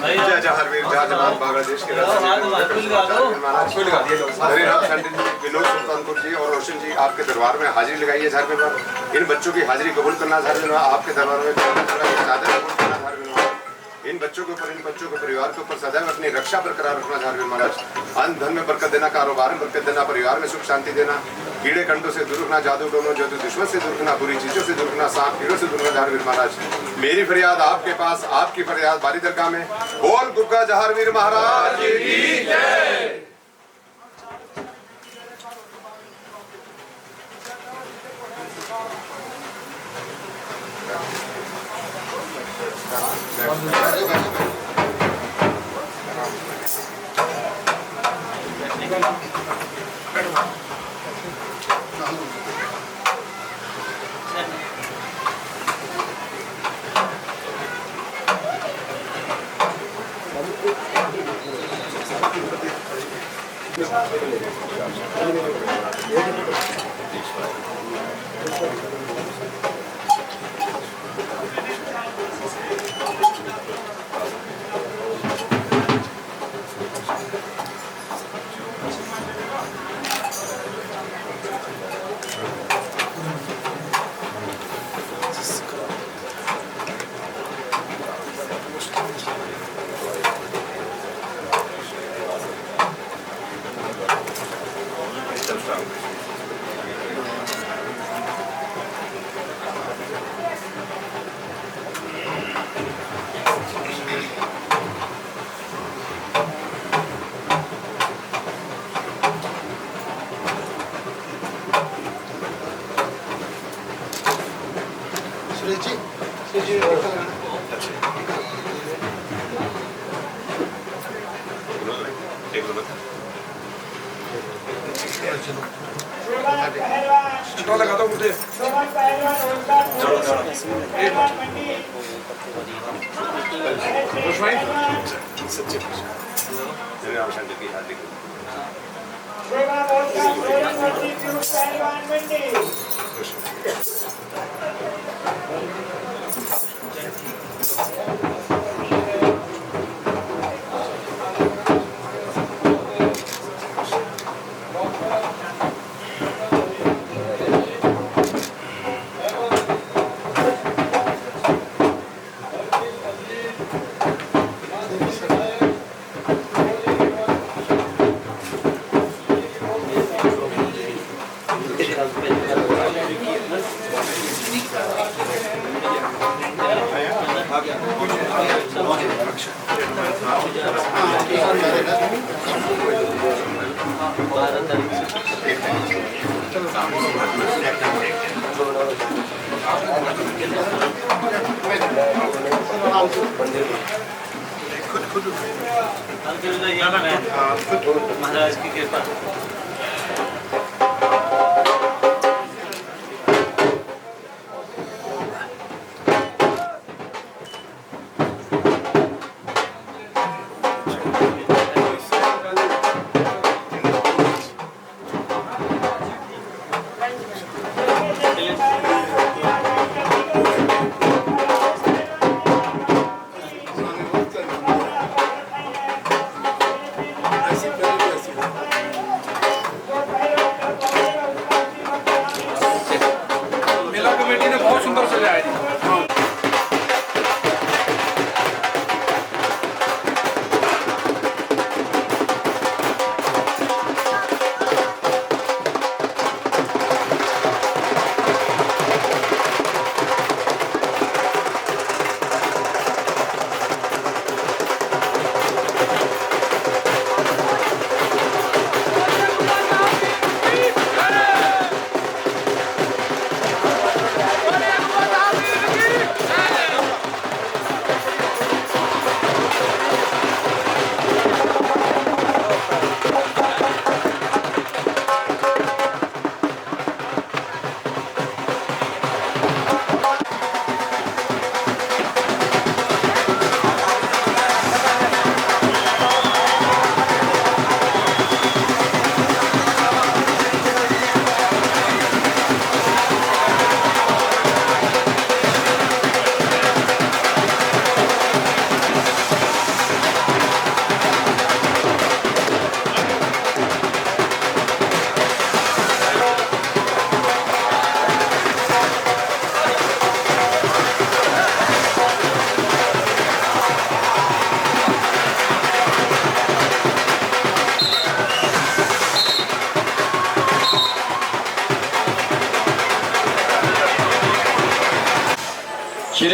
जय जहारवीर जय जवान बांग्लादेश के विनोद सुल्तानपुर जी और रोशन जी आपके दरबार में हाजिरी लगाई है झारखंड में। इन बच्चों की हाजिरी कबूल करना झारखंड में आपके दरबार में चादर कबूल करना झारखंड में। इन बच्चों के ऊपर इन बच्चों के परिवार के ऊपर सदैव अपनी रक्षा बरकरार रखना झारखंड महाराज। अन्न धन में बरकत देना, कारोबार में बरकत देना, परिवार में सुख शांति देना, कीड़े कंडों से दूर रखना, जादू टोनों जादू दुश्मन से दूर रखना, बुरी चीजों से दूर रखना, सांप कीड़ों से दूर रखना झारखंड महाराज। मेरी फरियाद आपके पास, आपकी फरियाद बारी दरगाह में। बोल गुग्गा जहारवीर महाराज की जय। लगा दो मुझे। सच्चे राम शांति की हार्दिक महाराज की कृपा।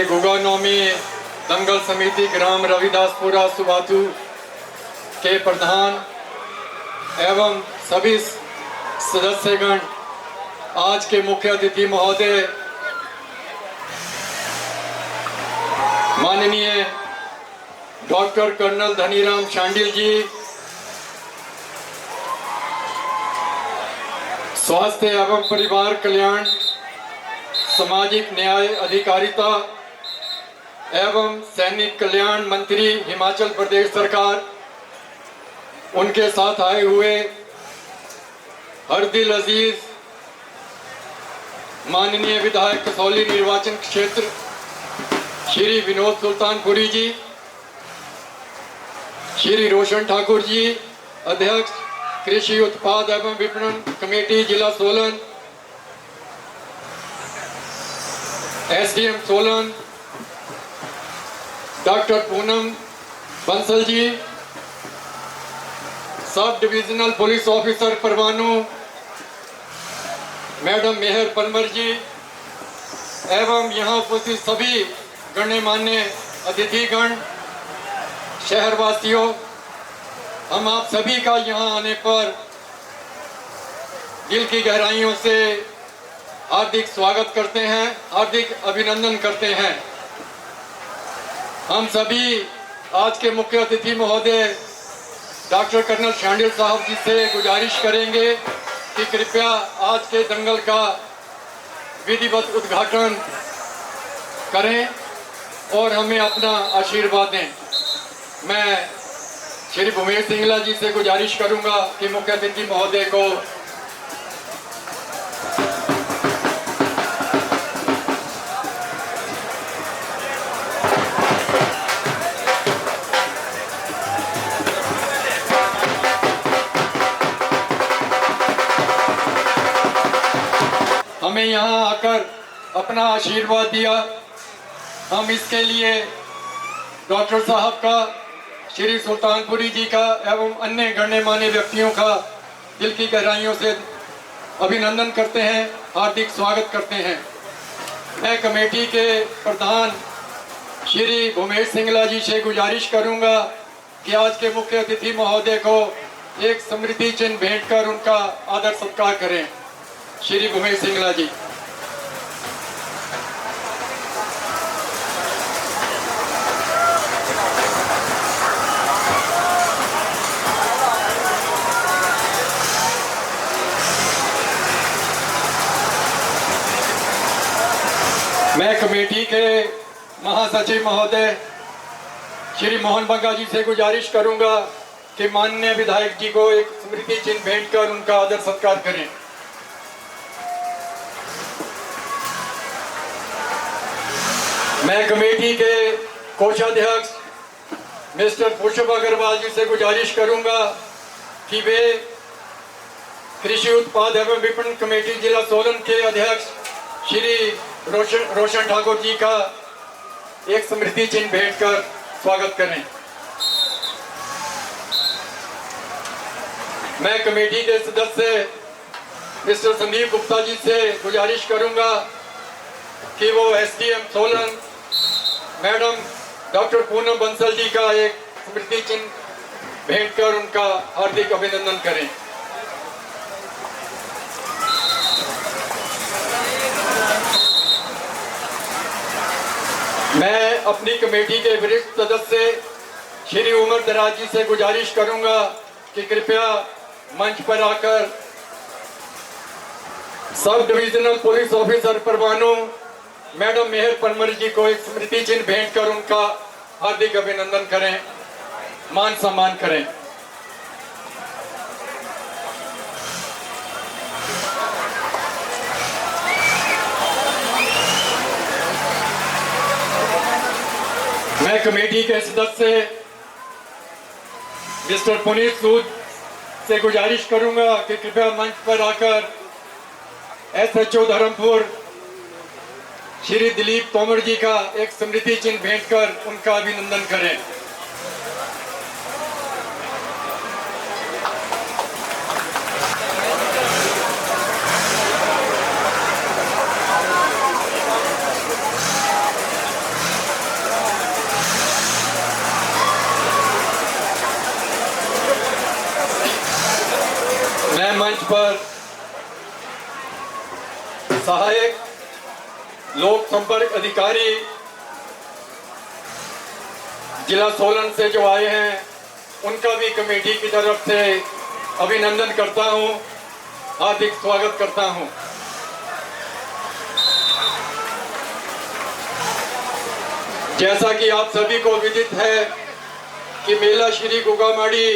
के गुगानौमी दंगल समिति ग्राम रविदासपुरा सुबाथू के प्रधान एवं सभी सदस्यगण, आज के मुख्य अतिथि महोदय माननीय डॉक्टर कर्नल धनीराम शांडिल जी, स्वास्थ्य एवं परिवार कल्याण, सामाजिक न्याय अधिकारिता एवं सैनिक कल्याण मंत्री हिमाचल प्रदेश सरकार, उनके साथ आए हुए हरदिल अजीज माननीय विधायक कसौली निर्वाचन क्षेत्र श्री विनोद सुल्तानपुरी जी, श्री रोशन ठाकुर जी, अध्यक्ष कृषि उत्पाद एवं विपणन कमेटी जिला Solan, SDM Solan doctor Poonam Bansal ji, sub divisional police officer Parwanoo madam Mehar Parmar ji एवं यहाँ उपस्थित सभी गण्यमान्य अतिथिगण, शहरवासियों, हम आप सभी का यहाँ आने पर दिल की गहराइयों से हार्दिक स्वागत करते हैं, हार्दिक अभिनंदन करते हैं। हम सभी आज के मुख्य अतिथि महोदय डॉक्टर कर्नल शांडिल साहब जी से गुजारिश करेंगे कि कृपया आज के दंगल का विधिवत उद्घाटन करें और हमें अपना आशीर्वाद दें। मैं श्री भूमेश सिंगला जी से गुजारिश करूंगा कि मुख्य अतिथि महोदय को हमें यहाँ आकर अपना आशीर्वाद दिया। हम इसके लिए डॉक्टर साहब का, श्री सुल्तानपुरी जी का एवं अन्य गण्यमान्य व्यक्तियों का दिल की गहराइयों से अभिनंदन करते हैं, हार्दिक स्वागत करते हैं। मैं कमेटी के प्रधान श्री भूमेश सिंगला जी से गुजारिश करूंगा कि आज के मुख्य अतिथि महोदय को एक स्मृति चिन्ह भेंट कर उनका आदर सत्कार करें। श्री भूमेश सिंगला जी। मैं कमेटी के महासचिव महोदय श्री मोहन बंगा जी से गुजारिश करूंगा कि माननीय विधायक जी को एक स्मृति चिन्ह भेंट कर उनका आदर सत्कार करें। मैं कमेटी के कोषाध्यक्ष मिस्टर पुष्प अग्रवाल जी से गुजारिश करूंगा कि वे कृषि उत्पाद एवं विपणन कमेटी जिला सोलन के अध्यक्ष श्री रोशन ठाकुर जी का एक स्मृति चिन्ह भेंट कर स्वागत करें। मैं कमेटी के सदस्य मिस्टर संदीप गुप्ता जी से गुजारिश करूंगा कि वो SDM Solan madam doctor Poonam Bansal ji का एक स्मृति चिन्ह भेंट कर उनका हार्दिक अभिनंदन करें। मैं अपनी कमेटी के वरिष्ठ सदस्य श्री उमर दराज जी से गुजारिश करूंगा कि कृपया मंच पर आकर sub divisional police officer Parwanoo madam Mehar Parmar ji को एक स्मृति चिन्ह भेंट कर उनका हार्दिक अभिनंदन करें, मान सम्मान करें। मैं कमेटी के सदस्य मिस्टर पुनीत सूद से गुजारिश करूंगा कि कृपया मंच पर आकर एसएचओ धर्मपुर श्री दिलीप तोमर जी का एक स्मृति चिन्ह भेंट कर उनका अभिनंदन करें। मंच पर सहायक लोक संपर्क अधिकारी जिला सोलन से जो आए हैं उनका भी कमेटी की तरफ से अभिनंदन करता हूं, हार्दिक स्वागत करता हूं। जैसा कि आप सभी को विदित है कि मेला श्री गुगामाड़ी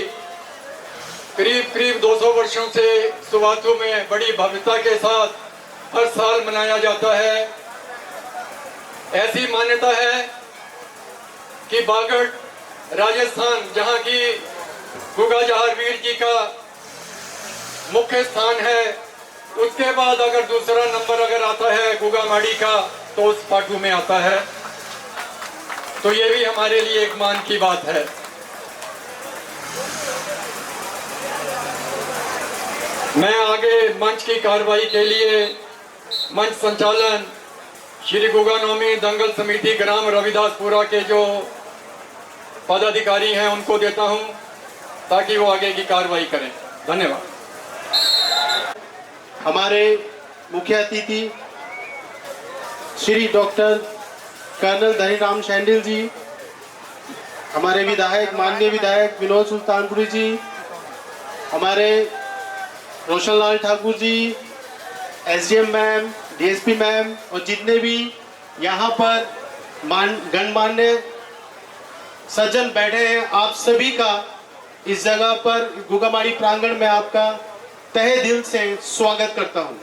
करीब 200 वर्षों से सुवाथू में बड़ी भव्यता के साथ हर साल मनाया जाता है। ऐसी मान्यता है कि बागड़ राजस्थान, जहां की गुगा जहारवीर जी का मुख्य स्थान है, उसके बाद अगर दूसरा नंबर अगर आता है गुगामाड़ी का तो उस फाटू में आता है। तो ये भी हमारे लिए एक मान की बात है। मैं आगे मंच की कार्रवाई के लिए मंच संचालन श्री गुगानोमी दंगल समिति ग्राम रविदासपुरा के जो पदाधिकारी हैं उनको देता हूं ताकि वो आगे की कार्रवाई करें। धन्यवाद। हमारे मुख्य अतिथि श्री डॉक्टर कर्नल धनीराम शांडिल जी, हमारे विधायक माननीय विधायक विनोद सुल्तानपुरी जी, हमारे Roshanlal Thakur ji, SDM ma'am, DSP ma'am और जितने भी यहाँ पर गणमान्य सज्जन बैठे हैं, आप सभी का इस जगह पर गुगामाड़ी प्रांगण में आपका तहे दिल से स्वागत करता हूं।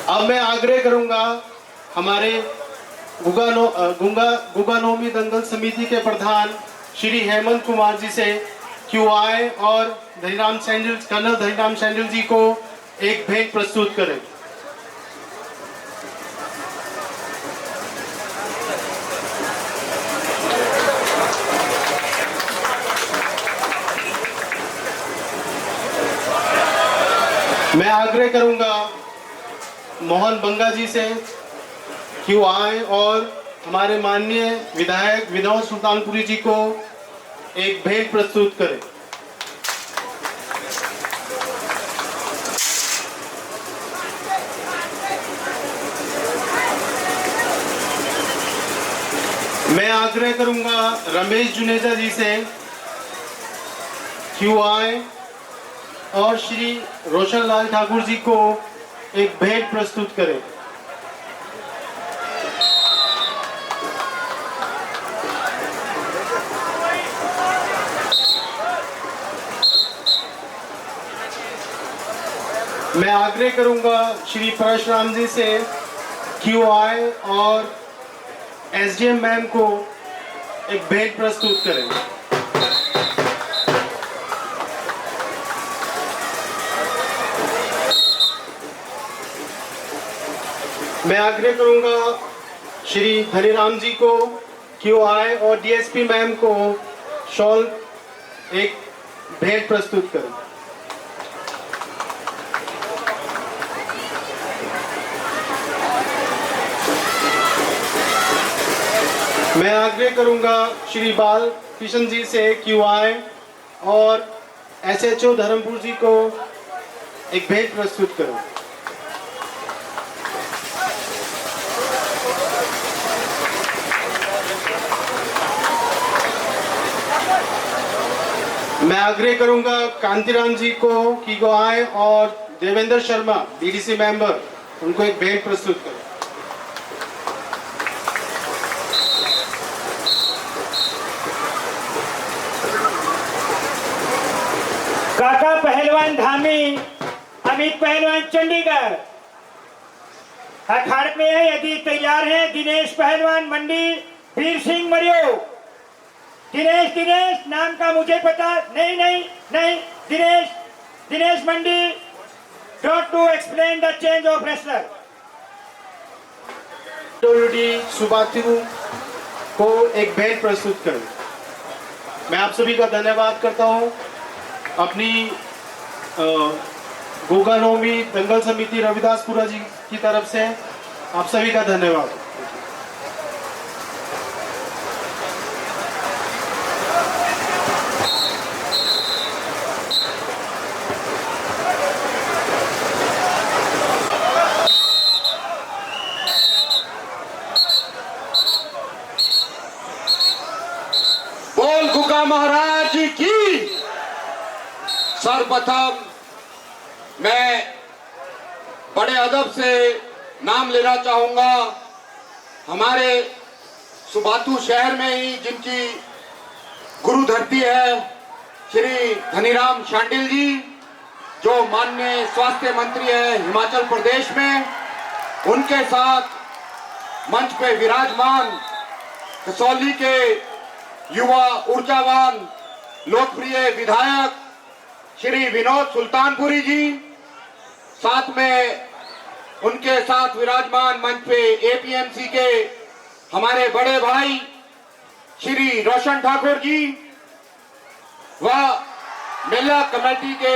अब मैं आग्रह करूंगा हमारे गुगानोमी दंगल समिति के प्रधान श्री हेमंत कुमार जी से क्यूआई और कर्नल धनीराम शांडिल जी को एक भेंट प्रस्तुत करें। मैं आग्रह करूंगा मोहन बंगा जी से क्यूआई और हमारे माननीय विधायक विनोद सुल्तानपुरी जी को एक भेंट प्रस्तुत करें। मैं आग्रह करूंगा रमेश जुनेजा जी से क्यूआई और श्री रोशनलाल ठाकुर जी को एक भेंट प्रस्तुत करें। मैं आग्रह करूंगा श्री परशुराम जी से क्यूआई और एसडीएम मैम को एक भेंट प्रस्तुत करें। मैं आग्रह करूंगा श्री धनीराम जी को क्यूआई और डीएसपी मैम को शॉल एक भेंट प्रस्तुत करें। मैं आग्रह करूंगा श्री बाल किशन जी से क्यूआई और एसएचओ धर्मपुर जी को एक भेंट प्रस्तुत करें। मैं आग्रह करूंगा कांतिराम जी को क्यूआई और देवेंद्र शर्मा डीडीसी मेंबर, उनको एक भेंट प्रस्तुत करें। काका पहलवान धामी, अमित पहलवान चंडीगढ़ अखाड़े में है। यदि तैयार हैं दिनेश पहलवान मंडी, वीर सिंह मरियो। दिनेश नाम का मुझे पता नहीं। Dinesh Mandi, don't to explain the change of wrestler. Subathu को एक भेंट प्रस्तुत करें। मैं आप सभी का धन्यवाद करता हूं। अपनी गुगानोमी दंगल समिति रविदासपुरा जी की तरफ से आप सभी का धन्यवाद। गुगा महाराज की। सर्वप्रथम मैं बड़े अदब से नाम लेना चाहूंगा हमारे सुबाथू शहर में ही जिनकी गुरु धरती है श्री धनीराम शांडिल जी, जो माननीय स्वास्थ्य मंत्री है हिमाचल प्रदेश में। उनके साथ मंच पे विराजमान कसौली के युवा ऊर्जावान लोकप्रिय विधायक श्री विनोद सुल्तानपुरी जी, साथ में उनके साथ विराजमान मंच पे एपीएमसी के हमारे बड़े भाई श्री रोशन ठाकुर जी व मेला कमेटी के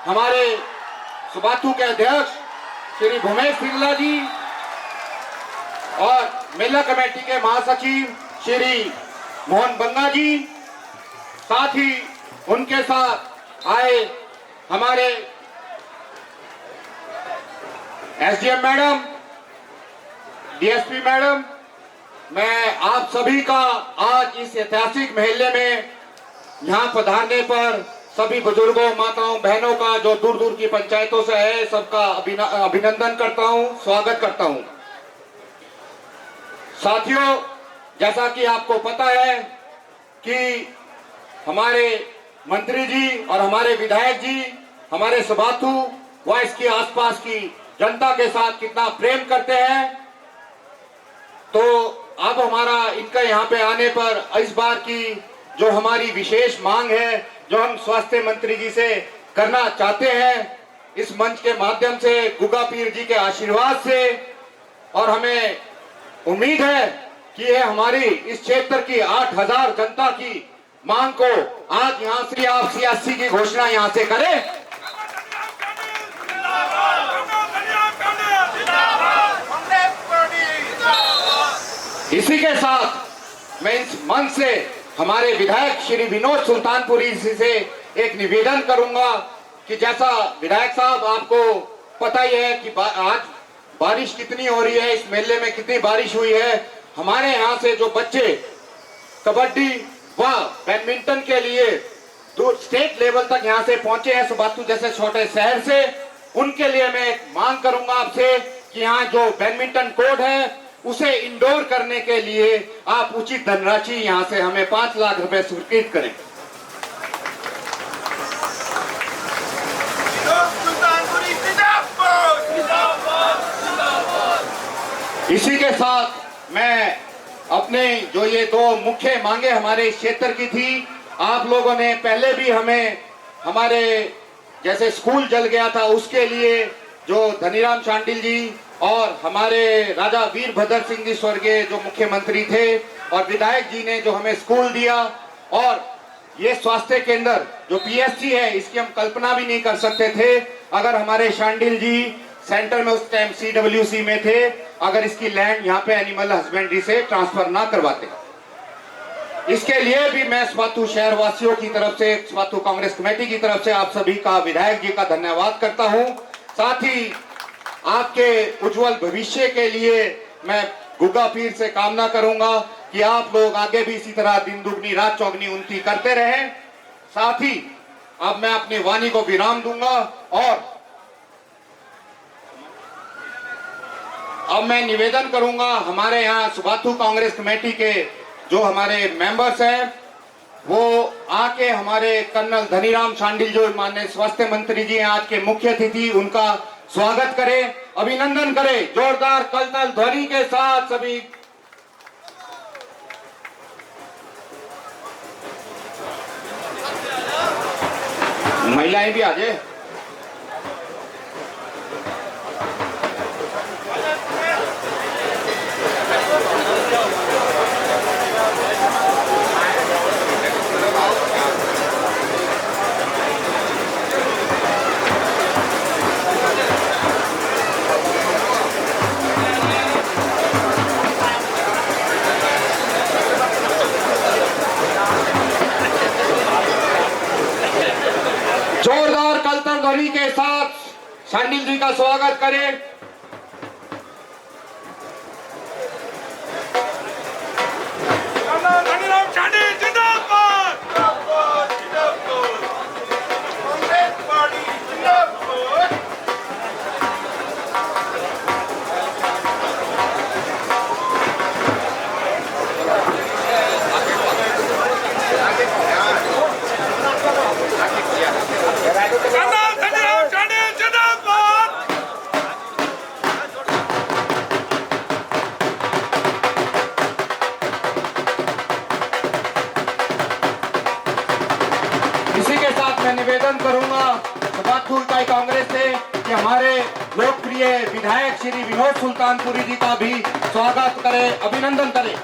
हमारे सुबाथू के अध्यक्ष श्री भूमेश सिंगला जी और मेला कमेटी के महासचिव श्री मोहन बंगा जी, साथ ही उनके साथ आए हमारे एसडीएम मैडम, डीएसपी मैडम। मैं आप सभी का आज इस ऐतिहासिक मेले में यहाँ पधारने पर सभी बुजुर्गों, माताओं, बहनों का जो दूर दूर की पंचायतों से है सबका अभिनंदन करता हूँ, स्वागत करता हूँ। साथियों, जैसा कि आपको पता है कि हमारे मंत्री जी और हमारे विधायक जी हमारे सुबाथू व इसके आसपास की जनता के साथ कितना प्रेम करते हैं, तो अब हमारा इनका यहाँ पे आने पर इस बार की जो हमारी विशेष मांग है, जो हम स्वास्थ्य मंत्री जी से करना चाहते हैं, इस मंच के माध्यम से गुगा पीर जी के आशीर्वाद से, और हमें उम्मीद है कि ये हमारी इस क्षेत्र की 8000 जनता की मांग को आज यहाँ से आप सियासी की घोषणा यहाँ से करें। इसी के साथ मैं इस मंच से हमारे विधायक श्री विनोद सुल्तानपुरी जी से एक निवेदन करूंगा कि जैसा विधायक साहब आपको पता ही है कि आज बारिश कितनी हो रही है, इस मेले में कितनी बारिश हुई है। हमारे यहाँ से जो बच्चे कबड्डी व बैडमिंटन के लिए दूर स्टेट लेवल तक यहाँ से पहुंचे हैं सुबाथू जैसे छोटे शहर से, उनके लिए मैं एक मांग करूंगा आपसे कि यहाँ जो बैडमिंटन कोर्ट है उसे इंडोर करने के लिए आप उचित धनराशि यहाँ से हमें 5 लाख रुपए स्वीकृत करें। इसी के साथ मैं अपने जो ये 2 मुख्य मांगे हमारे क्षेत्र की थी, आप लोगों ने पहले भी हमें हमारे जैसे स्कूल जल गया था उसके लिए जो धनीराम शांडिल जी और हमारे राजा वीरभद्र सिंह जी स्वर्गीय जो मुख्यमंत्री थे और विधायक जी ने जो हमें स्कूल दिया, और ये स्वास्थ्य केंद्र जो पीएससी है इसकी हम कल्पना भी नहीं कर सकते थे अगर हमारे शांडिल जी सेंटर में उस टाइम सीडब्ल्यूसी में थे, अगर इसकी लैंड यहाँ पे एनिमल हस्बेंड्री से ट्रांसफर ना करवाते। इसके लिए भी मैं सुबाथू शहर वासियों की तरफ से, सुबाथू कांग्रेस कमेटी की तरफ से आप सभी का, विधायक जी का धन्यवाद करता हूँ। साथ ही आपके उज्जवल भविष्य के लिए मैं गुगा पीर से कामना करूंगा कि आप लोग आगे भी इसी तरह दिन दुगनी रात चौगनी उन्नति करते रहें। साथ ही अब मैं अपनी वाणी को विराम दूंगा और अब मैं निवेदन करूंगा हमारे यहाँ सुबाथू कांग्रेस कमेटी के जो हमारे मेंबर्स हैं वो आके हमारे कर्नल धनीराम शांडिल जो माननीय स्वास्थ्य मंत्री जी हैं आज के मुख्य अतिथि, उनका स्वागत करें, अभिनंदन करें जोरदार कलतल ध्वनि के साथ। सभी महिलाएं भी आ जाए। जोरदार कलतल ध्वनि के साथ शांडिल जी का स्वागत करें। धनीराम शांडिल जिंदाबाद। मैं निवेदन करूंगा सुबाथू इकाई कांग्रेस से कि हमारे लोकप्रिय विधायक श्री विनोद सुल्तानपुरी जी का भी स्वागत करें, अभिनंदन करें।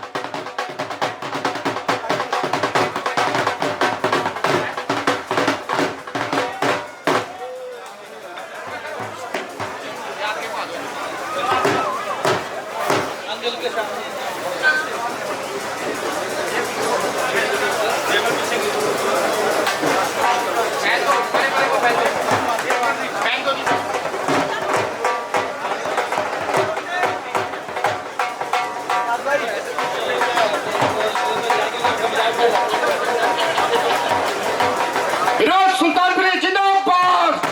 विनोद सुल्तानपुरी जिंदाबाद।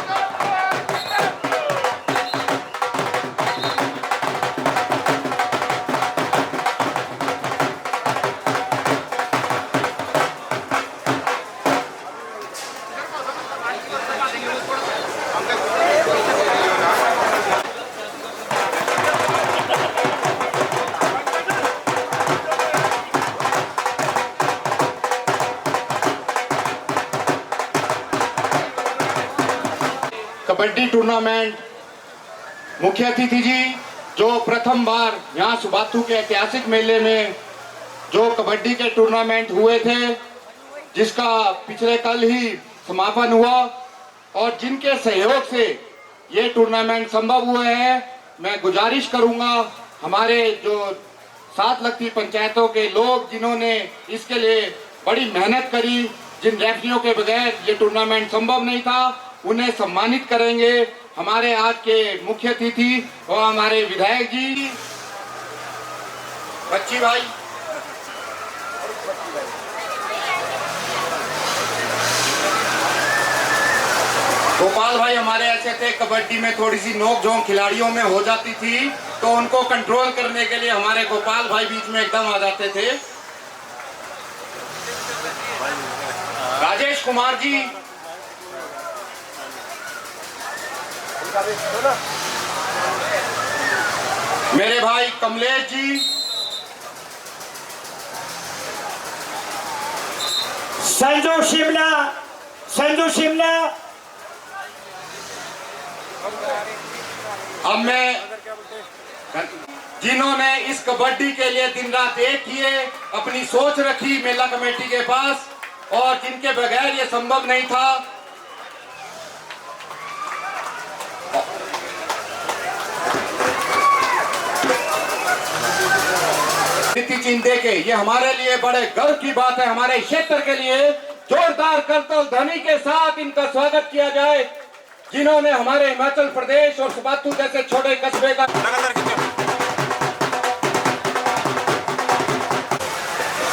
कबड्डी टूर्नामेंट मुख्य अतिथि जी जो प्रथम बार यहाँ सुबाथू के ऐतिहासिक मेले में जो कबड्डी के टूर्नामेंट हुए थे, जिसका पिछले कल ही समापन हुआ और जिनके सहयोग से ये टूर्नामेंट संभव हुए हैं, मैं गुजारिश करूंगा हमारे जो 7 लगती पंचायतों के लोग जिन्होंने इसके लिए बड़ी मेहनत करी, जिन रेफरियों के बगैर ये टूर्नामेंट संभव नहीं था, उन्हें सम्मानित करेंगे। हमारे आज के मुख्य अतिथि और हमारे विधायक जी बच्ची भाई, गोपाल भाई हमारे ऐसे थे, कबड्डी में थोड़ी सी नोक झोंक खिलाड़ियों में हो जाती थी तो उनको कंट्रोल करने के लिए हमारे गोपाल भाई बीच में एकदम आ जाते थे। राजेश कुमार जी, मेरे भाई कमलेश जी, संजू शिमला, संजू शिमला। अब मैं जिन्होंने इस कबड्डी के लिए दिन रात एक किए, अपनी सोच रखी मेला कमेटी के पास और जिनके बगैर ये संभव नहीं था, नीति चिंते के, ये हमारे लिए बड़े गर्व की बात है। हमारे क्षेत्र के लिए जोरदार करतल ध्वनि के साथ इनका स्वागत किया जाए, जिन्होंने हमारे हिमाचल प्रदेश और सुबाथू जैसे छोटे कस्बे का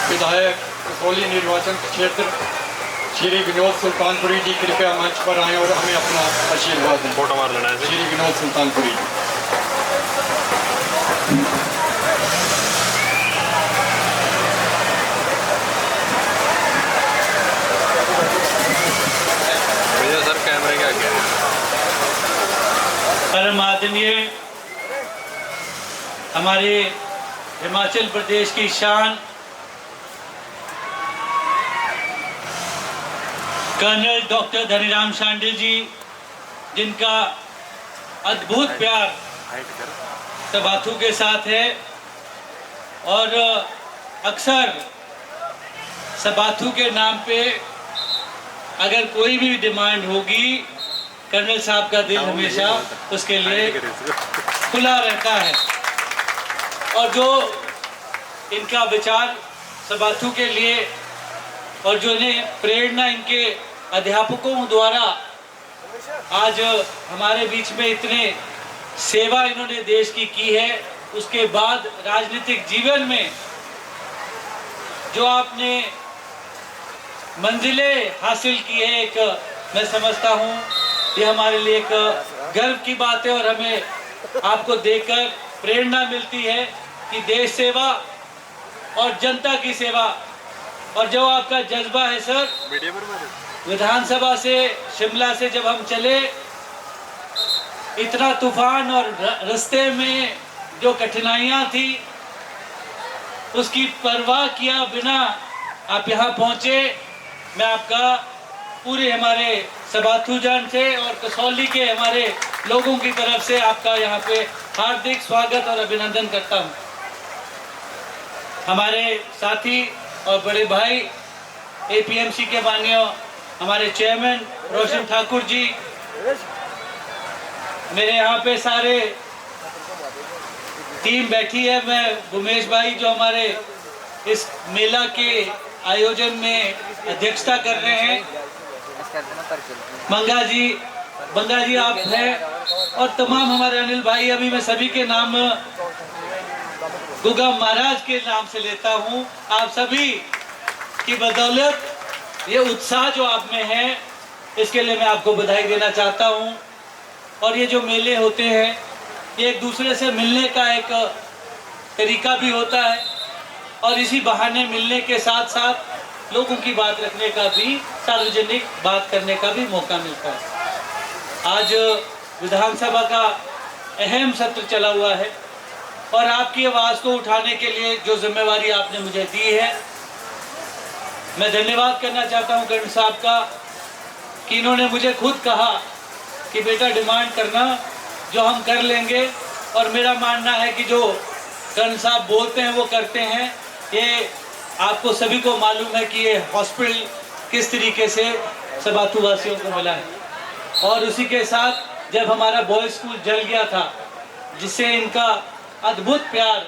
विधायक कसौली निर्वाचन क्षेत्र श्री विनोद सुल्तानपुरी जी कृपया मंच पर आए और हमें अपना आशीर्वाद दें। फोटो मार लेना है। श्री विनोद सुल्तानपुरी जी। भैया सर कैमरे के आगे। परम आदरणीय हमारे हिमाचल प्रदेश की शान कर्नल डॉक्टर धनीराम शांडिल जी, जिनका अद्भुत प्यार सुबाथू के साथ है और अक्सर सुबाथू के नाम पे अगर कोई भी डिमांड होगी, कर्नल साहब का दिल हमेशा उसके लिए खुला रहता है। और जो इनका विचार सुबाथू के लिए और जो इन्हें प्रेरणा इनके अध्यापकों द्वारा आज हमारे बीच में इतने सेवा इन्होंने देश की है, उसके बाद राजनीतिक जीवन में जो आपने मंजिलें हासिल की है, एक मैं समझता हूँ ये हमारे लिए एक गर्व की बात है और हमें आपको देखकर प्रेरणा मिलती है कि देश सेवा और जनता की सेवा और जो आपका जज्बा है सर, विधानसभा से शिमला से जब हम चले, इतना तूफान और रास्ते में जो कठिनाइयाँ थी उसकी परवाह किया बिना आप यहाँ पहुँचे। मैं आपका पूरे हमारे सबाथूजान से और कसौली के हमारे लोगों की तरफ से आपका यहाँ पे हार्दिक स्वागत और अभिनंदन करता हूँ। हमारे साथी और बड़े भाई APMC के माननीय हमारे चेयरमैन रोशन ठाकुर जी, मेरे यहाँ पे सारे टीम बैठी है। मैं गुमेश भाई जो हमारे इस मेला के आयोजन में अध्यक्षता कर रहे हैं, बंगा जी आप हैं, और तमाम हमारे अनिल भाई, अभी मैं सभी के नाम गुगा महाराज के नाम से लेता हूँ। आप सभी की बदौलत ये उत्साह जो आप में है, इसके लिए मैं आपको बधाई देना चाहता हूँ। और ये जो मेले होते हैं, ये एक दूसरे से मिलने का एक तरीका भी होता है, और इसी बहाने मिलने के साथ साथ लोगों की बात रखने का भी, सार्वजनिक बात करने का भी मौका मिलता है। आज विधानसभा का अहम सत्र चला हुआ है, और आपकी आवाज़ को उठाने के लिए जो जिम्मेवारी आपने मुझे दी है, मैं धन्यवाद करना चाहता हूं कर्ण साहब का कि इन्होंने मुझे खुद कहा कि बेटा डिमांड करना, जो हम कर लेंगे। और मेरा मानना है कि जो कर्ण साहब बोलते हैं वो करते हैं। ये आपको सभी को मालूम है कि ये हॉस्पिटल किस तरीके से सबाथू वासियों को मिला है, और उसी के साथ जब हमारा बॉयज़ स्कूल जल गया था, जिससे इनका अद्भुत प्यार,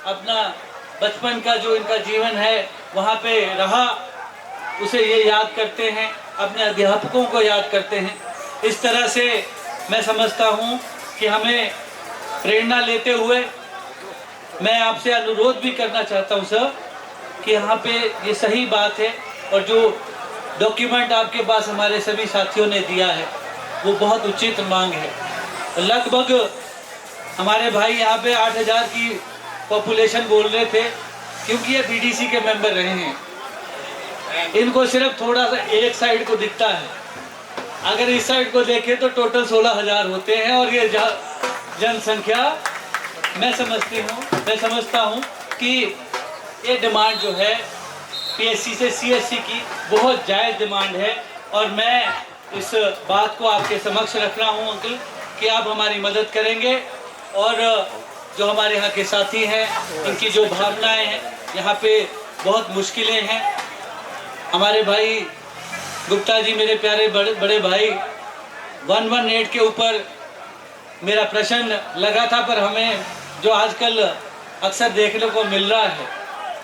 अपना बचपन का जो इनका जीवन है वहाँ पे रहा, उसे ये याद करते हैं, अपने अध्यापकों को याद करते हैं। इस तरह से मैं समझता हूँ कि हमें प्रेरणा लेते हुए मैं आपसे अनुरोध भी करना चाहता हूँ सर कि यहाँ पे ये सही बात है, और जो डॉक्यूमेंट आपके पास हमारे सभी साथियों ने दिया है वो बहुत उचित मांग है। लगभग हमारे भाई यहाँ पे 8000 की पॉपुलेशन बोल रहे थे, क्योंकि ये BDC के मेंबर रहे हैं। इनको सिर्फ थोड़ा सा एक साइड को दिखता है, अगर इस साइड को देखें तो टोटल 16000 होते हैं। और ये जनसंख्या मैं समझता हूँ कि ये डिमांड जो है PSC से CSC की बहुत जायज़ डिमांड है, और मैं इस बात को आपके समक्ष रख रहा हूँ अंकल कि आप हमारी मदद करेंगे। और जो हमारे यहाँ के साथी हैं, इनकी जो भावनाएं हैं, यहाँ पे बहुत मुश्किलें हैं। हमारे भाई गुप्ता जी, मेरे प्यारे बड़े भाई, 118 के ऊपर मेरा प्रश्न लगा था, पर हमें जो आजकल अक्सर देखने को मिल रहा है,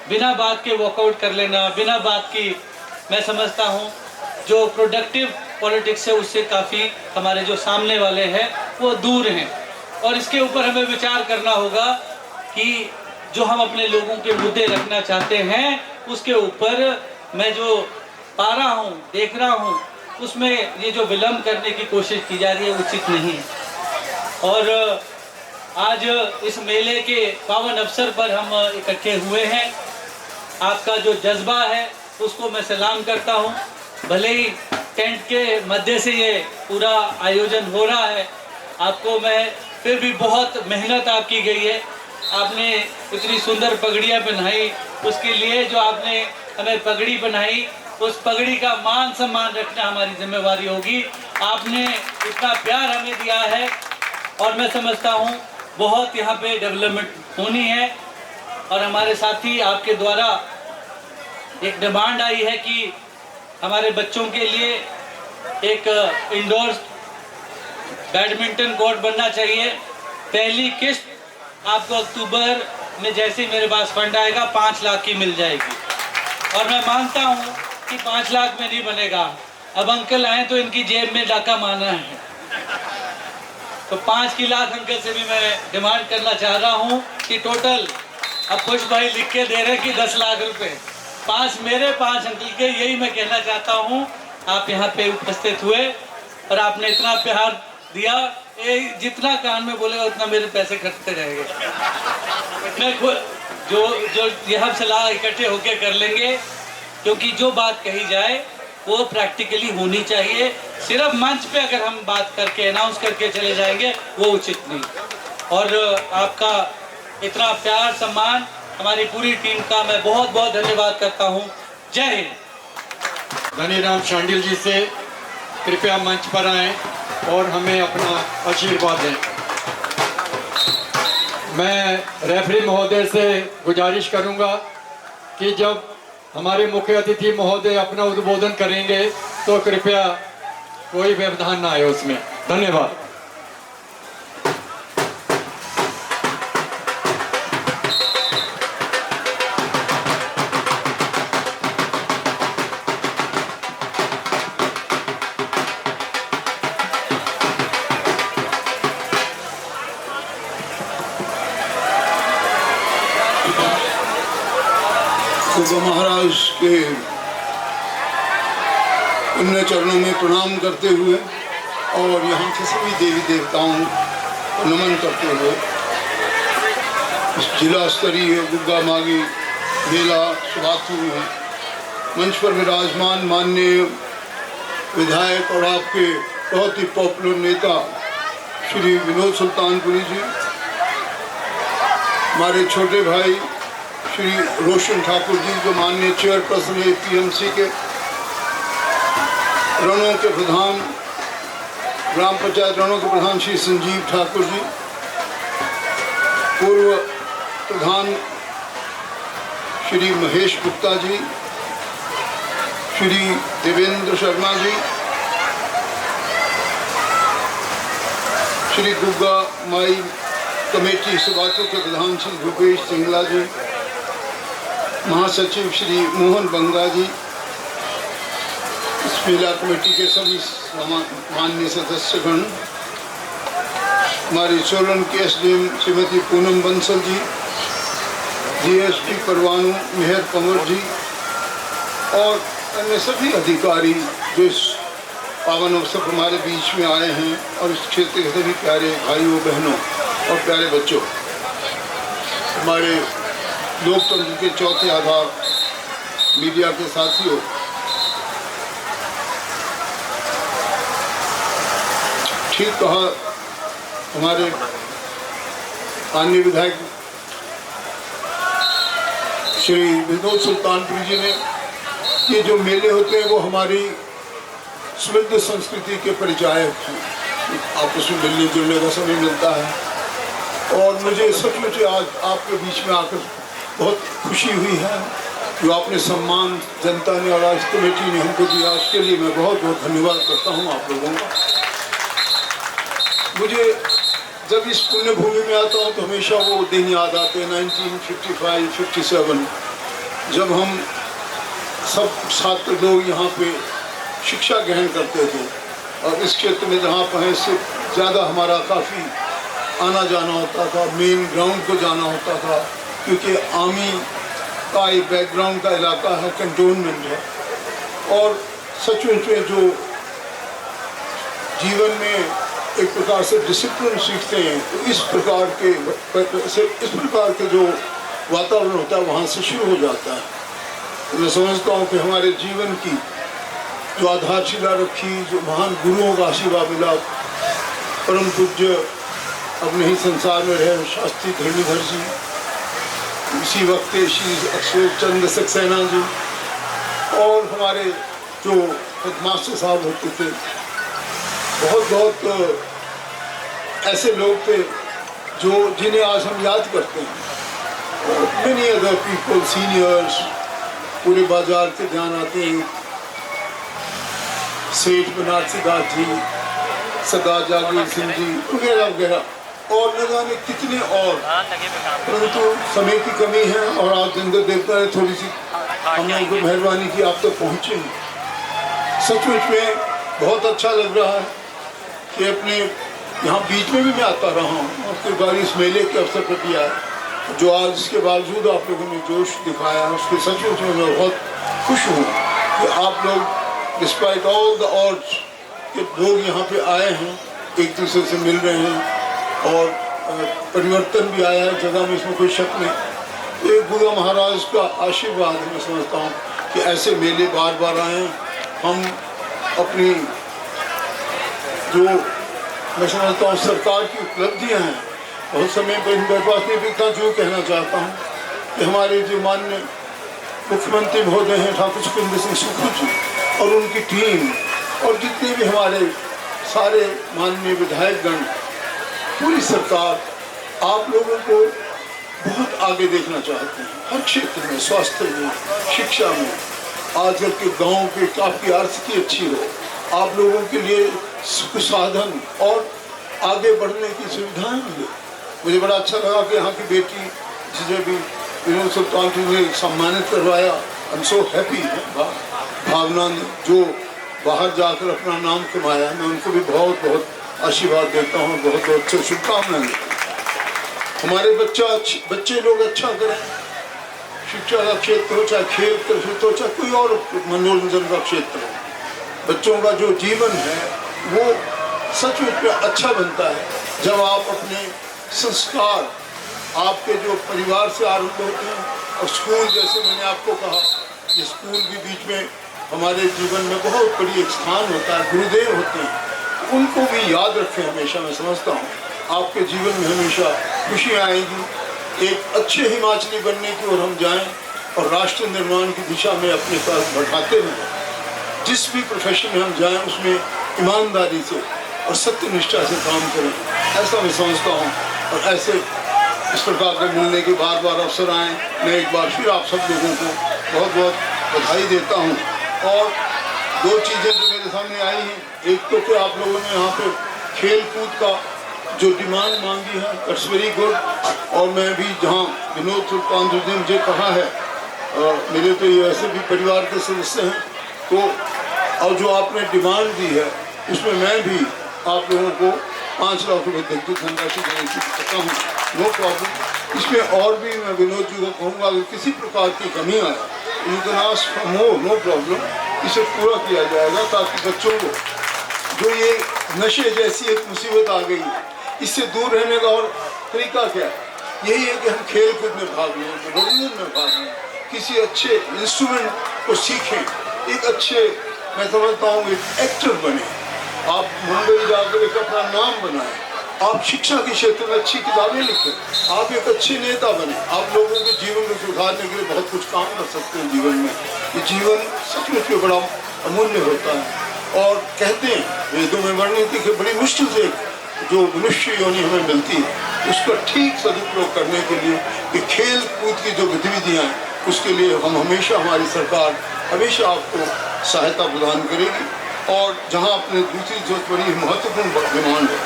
बिना बात के वॉकआउट कर लेना, बिना बात की, मैं समझता हूँ जो प्रोडक्टिव पॉलिटिक्स है उससे काफ़ी हमारे जो सामने वाले हैं वो दूर हैं। और इसके ऊपर हमें विचार करना होगा कि जो हम अपने लोगों के मुद्दे रखना चाहते हैं, उसके ऊपर मैं जो पा रहा हूँ, देख रहा हूँ, उसमें ये जो विलम्ब करने की कोशिश की जा रही है उचित नहीं है। और आज इस मेले के पावन अवसर पर हम इकट्ठे हुए हैं। आपका जो जज्बा है उसको मैं सलाम करता हूँ। भले ही टेंट के मध्य से ये पूरा आयोजन हो रहा है, आपको मैं फिर भी बहुत मेहनत आपकी गई है। आपने इतनी सुंदर पगड़ियाँ पहनाई, उसके लिए जो आपने हमें पगड़ी पहनाई, उस पगड़ी का मान सम्मान रखना हमारी जिम्मेवारी होगी। आपने इतना प्यार हमें दिया है, और मैं समझता हूँ बहुत यहाँ पे डेवलपमेंट होनी है। और हमारे साथी आपके द्वारा एक डिमांड आई है कि हमारे बच्चों के लिए एक इंडोर बैडमिंटन कोर्ट बनना चाहिए। पहली किस्त आपको अक्टूबर में जैसे ही मेरे पास फंड आएगा 5 लाख की मिल जाएगी, और मैं मानता हूँ कि 5 लाख में नहीं बनेगा। अब अंकल आए तो इनकी जेब में डाका मारना है, तो 5 लाख अंकल से भी मैं डिमांड करना चाह रहा हूँ कि टोटल, अब खुश भाई लिख के दे रहे हैं कि 10 लाख रुपए, 5 मेरे 5 अंकल के, यही मैं कहना चाहता हूँ। आप यहाँ पे उपस्थित हुए और आपने इतना प्यार दिया, जितना कान में बोलेगा उतना मेरे पैसे खर्चते रहेंगे। मैं खुद जो यह सलाह इकट्ठे होके कर लेंगे, क्योंकि जो बात कही जाए वो प्रैक्टिकली होनी चाहिए। सिर्फ मंच पे अगर हम बात करके अनाउंस करके चले जाएंगे वो उचित नहीं। और आपका इतना प्यार सम्मान हमारी पूरी टीम का मैं बहुत बहुत धन्यवाद करता हूँ। जय हिंद। धनीराम शांडिल जी से कृपया मंच पर आएं और हमें अपना आशीर्वाद दें। मैं रेफरी महोदय से गुजारिश करूंगा कि जब हमारे मुख्य अतिथि महोदय अपना उद्बोधन करेंगे तो कृपया कोई व्यवधान ना आए उसमें। धन्यवाद। गुगा महाराज के पुण्य चरणों में प्रणाम करते हुए और यहाँ के सभी देवी देवताओं को नमन करते हुए इस जिला स्तरीय गुग्गा मागी मेला सुबाथू में मंच पर विराजमान माननीय विधायक और आपके बहुत ही पॉपुलर नेता श्री विनोद सुल्तानपुरी जी, हमारे छोटे भाई श्री रोशन ठाकुर जी जो माननीय चेयरपर्सन है पीएमसी के, रणों के प्रधान ग्राम पंचायत रणों के प्रधान श्री संजीव ठाकुर जी, पूर्व प्रधान श्री महेश गुप्ता जी, श्री देवेंद्र शर्मा जी, श्री गुग्गा माई कमेटी सुबाथू के प्रधान श्री भूपेश सिंगला जी, महासचिव श्री मोहन बंगा जी, इस मेला कमेटी के सभी माननीय सदस्यगण, हमारी सोलन के एसडीएम श्रीमती पूनम बंसल जी, डीएसपी परवानू मेहर कंवर जी और अन्य सभी अधिकारी जो इस पावन अवसर पर हमारे बीच में आए हैं और इस क्षेत्र के सभी प्यारे भाइयों बहनों और प्यारे बच्चों, हमारे लोकतंत्र के चौथे आधार मीडिया के साथियों, ठीक कहा हमारे माननीय विधायक श्री विनोद सुल्तानपुरी जी ने, ये जो मेले होते हैं वो हमारी समृद्ध संस्कृति के परिचायक हैं। आपस में मिलने जुलने का समय मिलता है और मुझे सचमुच आज आपके बीच में आकर बहुत खुशी हुई है जो आपने सम्मान जनता ने और आज कमेटी ने हमको दिया, उसके लिए मैं बहुत बहुत धन्यवाद करता हूँ आप लोगों का। मुझे जब इस पुण्य भूमि में आता हूँ तो हमेशा वो दिन याद आते हैं 1955-57 जब हम सब छात्र लोग यहाँ पे शिक्षा ग्रहण करते थे और इस क्षेत्र में जहाँ पर से ज़्यादा हमारा काफ़ी आना जाना होता था, मेन ग्राउंड को जाना होता था क्योंकि आर्मी का एक बैकग्राउंड का इलाका है, कंटोनमेंट है और सचमुच में जो जीवन में एक प्रकार से डिसिप्लिन सीखते हैं तो इस प्रकार के जो वातावरण होता है वहाँ से शुरू हो जाता है। तो मैं समझता हूँ कि हमारे जीवन की जो आधारशिला रखी, जो महान गुरुओं का आशीर्वाद मिला, परम पूज्य अपने ही संसार में रहे शास्त्री धरणीधर जी, इसी वक्त श्री अशोक चंद्र सक्सेना जी और हमारे जो हेडमास्टर साहब होते थे, बहुत ऐसे लोग थे जो जिन्हें आज हम याद करते हैं। मेनी अदर पीपल सीनियर्स पूरे बाजार के ध्यान आते हैं, सेठ बनारसी सिद्धार्थ जी, सरदार जागीर सिंह जी वगैरह वगैरह और न जाने कितने और, परंतु समय की कमी है और आज इंद्र देवता ने थोड़ी सी हमने उनको मेहरबानी की आप तक पहुँचे। सचमुच में बहुत अच्छा लग रहा है कि अपने यहाँ बीच में भी मैं आता रहा हूँ और फिर बार इस मेले के अवसर पर दिया है जो आज इसके बावजूद आप लोगों ने जोश दिखाया है, उसके सचमुच में मैं बहुत खुश हूँ कि आप लोग डिस्पाइट ऑल द ऑड्स के लोग यहाँ पे आए हैं, एक दूसरे से मिल रहे हैं और परिवर्तन भी आया है जगह में, इसमें कोई शक नहीं। एक गुगा महाराज का आशीर्वाद मैं समझता हूँ कि ऐसे मेले बार बार आएँ। हम अपनी जो मैं समझता हूँ सरकार की उपलब्धियाँ हैं, बहुत समय पर मेरे पास नहीं बिकता, जो कहना चाहता हूँ कि हमारे जो माननीय मुख्यमंत्री महोदय हैं ठाकुर सुखविंदर सिंह सुक्खू जी, और उनकी टीम और जितने भी हमारे सारे माननीय विधायकगण, पूरी सरकार आप लोगों को बहुत आगे देखना चाहते हैं हर क्षेत्र में, स्वास्थ्य में, शिक्षा में। आजकल के गांव के काफ़ी आर्थिकी अच्छी हो, आप लोगों के लिए सुख साधन और आगे बढ़ने की सुविधाएं मिले। मुझे बड़ा अच्छा लगा कि यहाँ की बेटी जिसे भी विनोद सुल्तानपुरी ने सम्मानित करवाया, आई एम सो हैप्पी। भावना ने जो बाहर जाकर अपना नाम कमाया, मैं उनको भी बहुत बहुत आशीर्वाद देता हूँ, बहुत बहुत शुभकामनाएं देता हूँ। हमारे बच्चे लोग अच्छा करें, शिक्षा का क्षेत्र हो, चाहे खेल का क्षेत्र हो, चाहे कोई और मनोरंजन का क्षेत्र हो। बच्चों का जो जीवन है वो सचमुच में अच्छा बनता है जब आप अपने संस्कार आपके जो परिवार से आरंभ होते हैं। और स्कूल, जैसे मैंने आपको कहा, ये स्कूल भी बीच में हमारे जीवन में बहुत बड़ी एक स्थान होता है, गुरुदेव होते हैं, उनको भी याद रखें हमेशा। मैं समझता हूँ आपके जीवन में हमेशा खुशियाँ आएंगी। एक अच्छे हिमाचली बनने की ओर हम जाएं और राष्ट्र निर्माण की दिशा में अपने कदम बढ़ाते रहें। जिस भी प्रोफेशन में हम जाएं उसमें ईमानदारी से और सत्यनिष्ठा से काम करें, ऐसा मैं समझता हूँ। और ऐसे इस प्रकार के मिलने के बार बार अवसर आएँ, मैं एक बार फिर आप सब लोगों को बहुत बहुत बधाई देता हूँ। और दो चीज़ें जो मेरे सामने आई हैं, एक तो कि आप लोगों ने यहाँ पे खेल कूद का जो डिमांड मांगी है, इट्स वेरी गुड। और मैं भी जहाँ विनोद सुल्तानपुरी ने मुझे कहा है, मेरे तो ये ऐसे भी परिवार के सदस्य हैं, तो और जो आपने डिमांड दी है उसमें मैं भी आप लोगों को 5 लाख रुपये धनराशि देने की कहता हूँ, नो प्रॉब्लम। इसमें और भी मैं विनोद जी को कहूँगा अगर किसी प्रकार की कमी आए, you can ask for more, no problem. इसे पूरा किया जाएगा ताकि बच्चों को जो ये नशे जैसी एक मुसीबत आ गई है, इससे दूर रहने का और तरीका क्या है? यही है कि हम खेल कूद में भाग लें, मनोरंजन में भाग लें, किसी अच्छे इंस्ट्रूमेंट को सीखें, एक अच्छे, मैं समझता हूँ एक एक्टर बने, आप मुंबई जाकर एक अपना नाम बनाएं, आप शिक्षा के क्षेत्र में अच्छी किताबें लिखें, आप एक अच्छे नेता बने। आप लोगों के जीवन को सुधारने के लिए बहुत कुछ काम कर सकते हैं जीवन में। ये जीवन सचमुच में बड़ा अमूल्य होता है। और कहते हैं वेदों में वर्णित है कि बड़ी मुश्किल से जो मनुष्य योनि हमें मिलती है उसका ठीक सदुपयोग करने के लिए कि खेल कूद की जो गतिविधियाँ हैं उसके लिए हम हमेशा, हमारी सरकार हमेशा आपको सहायता प्रदान करेगी। और जहाँ अपने दूसरी जो बड़ी महत्वपूर्ण डिमांड है,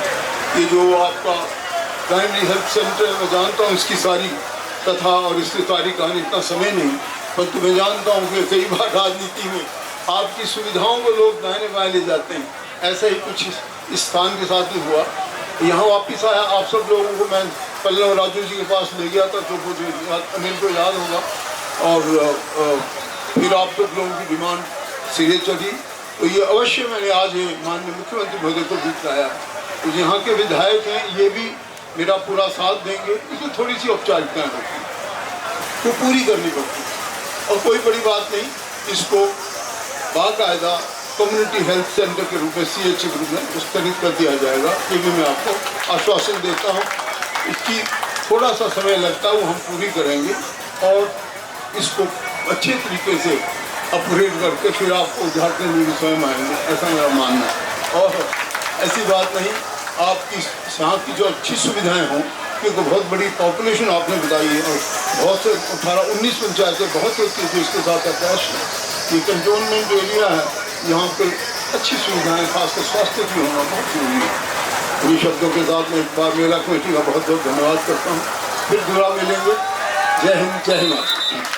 ये जो आपका प्राइमरी हेल्थ सेंटर, मैं जानता हूँ इसकी सारी कथा और इसकी सारी कहानी, इतना समय नहीं, परंतु मैं जानता हूँ कि कई बार राजनीति में आपकी सुविधाओं को लोग दाहिने बाएं ले जाते हैं। ऐसा ही कुछ इस स्थान के साथ भी हुआ। यहाँ वापिस आया, आप सब लोगों को मैं पल्लव राजू जी के पास ले गया था, जो मुझे अनिल को याद होगा, और फिर आप सब लोगों की डिमांड सिरे चढ़ी। तो ये अवश्य मैंने आज माननीय मुख्यमंत्री महोदय को भी बताया। तो यहाँ के विधायक हैं, ये भी मेरा पूरा साथ देंगे। इसमें थोड़ी सी औपचारिकताएँ होती हैं, वो पूरी करनी पड़ती है और कोई बड़ी बात नहीं। इसको बाकायदा कम्युनिटी हेल्थ सेंटर के रूप में, CH के रूप में विस्तरित कर दिया जाएगा। ये भी मैं आपको आश्वासन देता हूँ। इसकी थोड़ा सा समय लगता है, वो हम पूरी करेंगे और इसको अच्छे तरीके से अपग्रेड करके फिर आपको झारखंड में भी स्वयं आएंगे, ऐसा मेरा मानना है। और ऐसी बात नहीं, आपकी यहाँ की जो अच्छी सुविधाएं हों, क्योंकि बहुत बड़ी पॉपुलेशन आपने बताई है और बहुत से 18-19 पंचायतें बहुत होती है जो इसके साथ अटैच है। ये कंटोनमेंट एरिया है, यहाँ पर अच्छी सुविधाएं, खासकर स्वास्थ्य की होना बहुत जरूरी है। इन शब्दों के साथ मैं एक बार मेरा कमेटी का बहुत बहुत धन्यवाद करता हूँ। फिर दोबारा मिलेंगे। जय हिंद, जय हिमाचल।